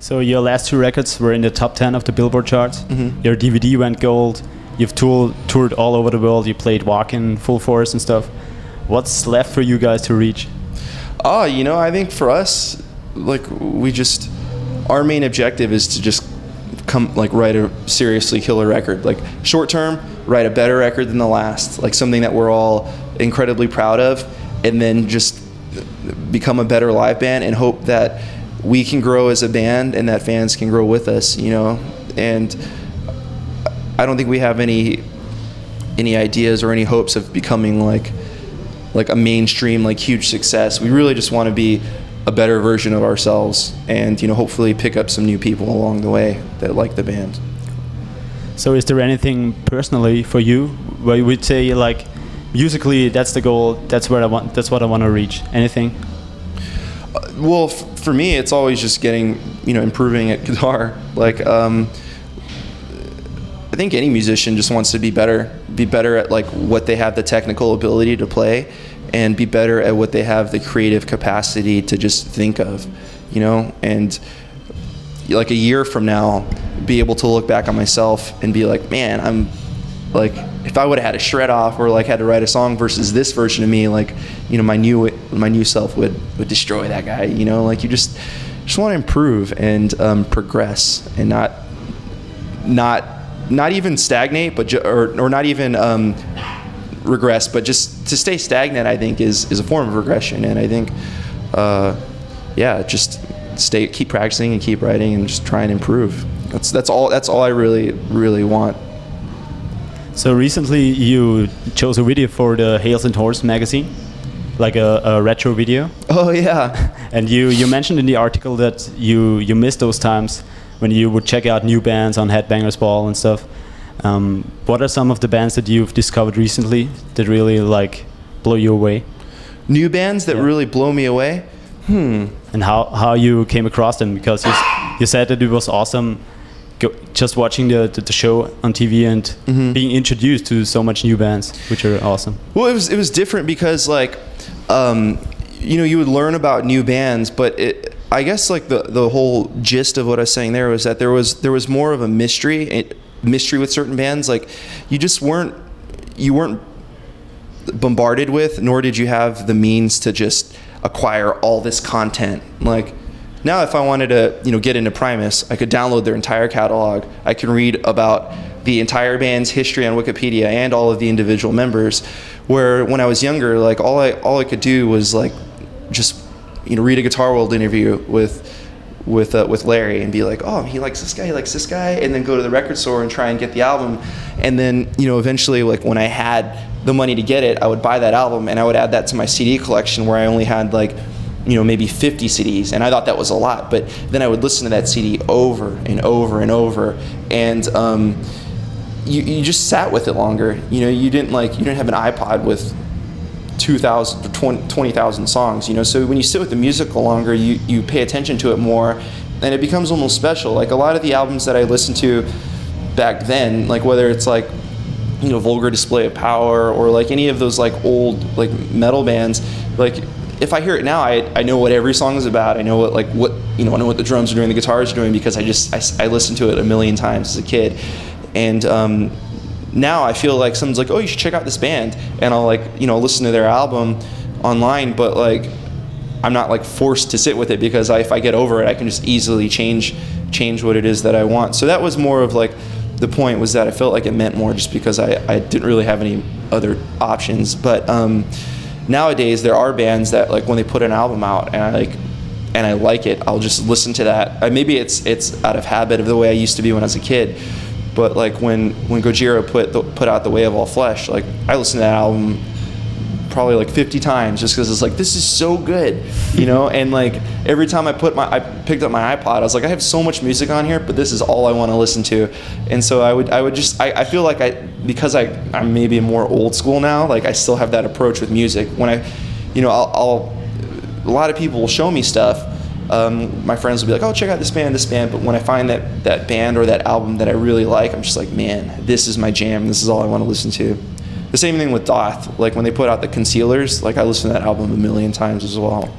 So your last two records were in the top 10 of the Billboard charts. Your DVD went gold. You've toured all over the world. You played Walk-In, Full Force and stuff. What's left for you guys to reach? Oh, you know, I think for us, like our main objective is to just write a seriously killer record. Like short term, write a better record than the last, like something that we're all incredibly proud of, and then just become a better live band and hope that we can grow as a band and that fans can grow with us, you know. And I don't think we have any ideas or any hopes of becoming like a mainstream, like huge success. We really just want to be a better version of ourselves, and you know, hopefully pick up some new people along the way that like the band. So is there anything personally for you where you would say, like, musically that's the goal, that's what I want to reach? Anything? Well, for me, it's always just getting, you know, improving at guitar. Like, I think any musician just wants to be better at like what they have the technical ability to play, and be better at what they have the creative capacity to just think of, you know. And like a year from now, be able to look back on myself and be like, man, I'm like, if I would have had a shred off or like had to write a song versus this version of me, like, you know, my new self would destroy that guy, you know. Like, you just want to improve and progress, and not even stagnate, but or not even regress, but just to stay stagnant, I think is a form of regression. And I think yeah, just keep practicing and keep writing and just try and improve. That's all I really want. So recently you chose a video for the Hales and Horse magazine, like a retro video. Oh yeah. And you mentioned in the article that you missed those times when you would check out new bands on Headbangers Ball and stuff. What are some of the bands that you've discovered recently that really like blow you away? New bands that really blow me away? And how you came across them, because you said that it was awesome just watching the show on TV and being introduced to so much new bands, which are awesome. Well, it was different because, like, you know, you would learn about new bands, but I guess like the whole gist of what I was saying there was that there was more of a mystery with certain bands. Like, you weren't bombarded with, nor did you have the means to just acquire all this content. Like, now if I wanted to, you know, get into Primus, I could download their entire catalog. I can read about the entire band's history on Wikipedia and all of the individual members. Where when I was younger, like all I could do was like just, you know, read a Guitar World interview with Larry and be like, oh, he likes this guy, and then go to the record store and try and get the album. And then, you know, eventually, like when I had the money to get it, I would buy that album and I would add that to my CD collection, where I only had like, you know, maybe 50 CDs, and I thought that was a lot. But then I would listen to that CD over and over and over, and you just sat with it longer. You know, you didn't have an iPod with 2,000 or 20,000 songs. You know, so when you sit with the music longer, you pay attention to it more, and it becomes almost special. Like a lot of the albums that I listened to back then, like whether it's like, you know, Vulgar Display of Power or like any of those like old like metal bands, like, if I hear it now, I know what every song is about. I know what I know what the drums are doing, the guitars are doing, because I listened to it a million times as a kid. And now I feel like someone's like, oh, you should check out this band, and I'll like, you know, listen to their album online, but like I'm not like forced to sit with it, because if I get over it, I can just easily change what it is that I want. So that was more of like the point, was that I felt like it meant more just because I didn't really have any other options. But nowadays there are bands that, like, when they put an album out and I like it, I'll just listen to that. Maybe it's out of habit of the way I used to be when I was a kid, but like when Gojira put out The Way of All Flesh, like I listened to that album probably like 50 times just because it's like, this is so good, you know. And like every time I picked up my iPod, I was like, I have so much music on here, but this is all I want to listen to. And so I feel like because I'm maybe more old school now, like I still have that approach with music. When a lot of people will show me stuff. My friends will be like, oh, check out this band, but when I find that band or that album that I really like, I'm just like, man, this is my jam, this is all I want to listen to. The same thing with Doth. Like when they put out the Concealers, like I listened to that album a million times as well.